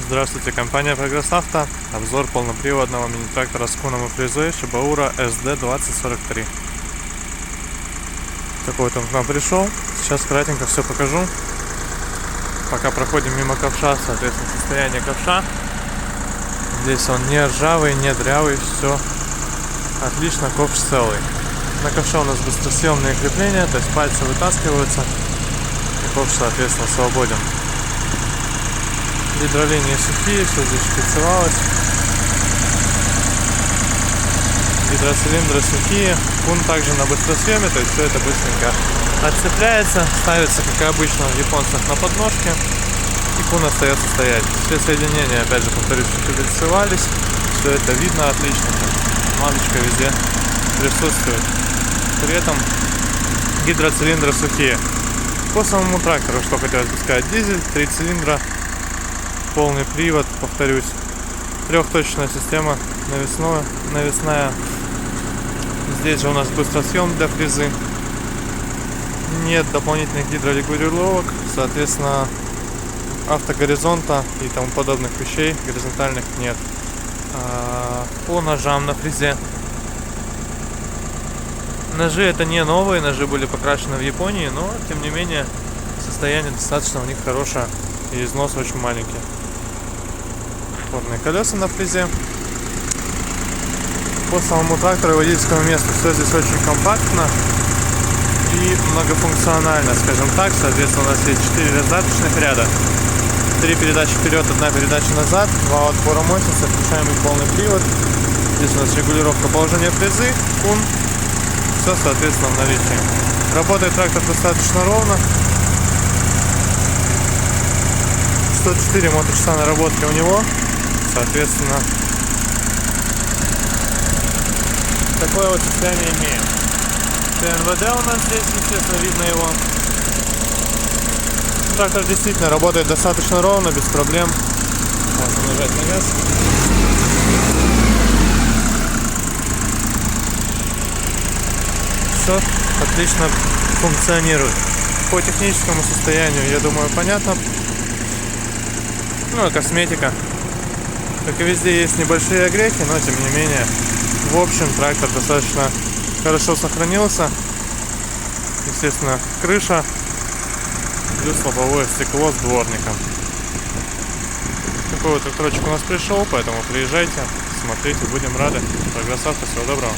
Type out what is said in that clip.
Здравствуйте, компания Прогресс Авто. Обзор полноприводного мини-трактора с куном и фрезой Shibauра SD2043. Такой вот он к нам пришел. Сейчас кратенько все покажу. Пока проходим мимо ковша, соответственно, состояние ковша. Здесь он не ржавый, не дрявый, все отлично, ковш целый. На ковше у нас быстросъемные крепления, то есть пальцы вытаскиваются, и ковш, соответственно, свободен. Гидролинии сухие, все здесь шприцевалось. Гидроцилиндры сухие. Кун также на быстросъеме, то есть все это быстренько отцепляется, ставится, как и обычно в японцах, на подножке, и кун остается стоять. Все соединения, опять же, повторюсь, шприцевались, все это видно отлично, маточка везде присутствует. При этом гидроцилиндры сухие. По самому трактору, что хотелось бы сказать: дизель, 3 цилиндра, полный привод, повторюсь, трехточная система навесная. Здесь же у нас быстросъем для фрезы, нет дополнительных гидрорегулировок, соответственно, автогоризонта и тому подобных вещей горизонтальных нет. По ножам на фрезе. Ножи это не новые, ножи были покрашены в Японии, но тем не менее состояние достаточно у них хорошее и износ очень маленький. Опорные колеса на фрезе. По самому трактору и водительскому месту все здесь очень компактно и многофункционально, скажем так. Соответственно, у нас есть 4 раздаточных ряда, 3 передачи вперед, 1 передача назад, 2 отпора мощности, включаемый полный привод. Здесь у нас регулировка положения фрезы, кун, все, соответственно, в наличии. Работает трактор достаточно ровно. 104 моточаса наработки у него, соответственно, такое вот состояние имеем. ТНВД у нас здесь, естественно, видно его. Трактор действительно работает достаточно ровно, без проблем. Можно нажать на газ. Все отлично функционирует. По техническому состоянию, я думаю, понятно. Ну и косметика. Как и везде, есть небольшие огрехи, но тем не менее, в общем, трактор достаточно хорошо сохранился. Естественно, крыша плюс лобовое стекло с дворником. Такой вот тракторчик у нас пришел, поэтому приезжайте, смотрите, будем рады. Прогресс Авто, всего доброго.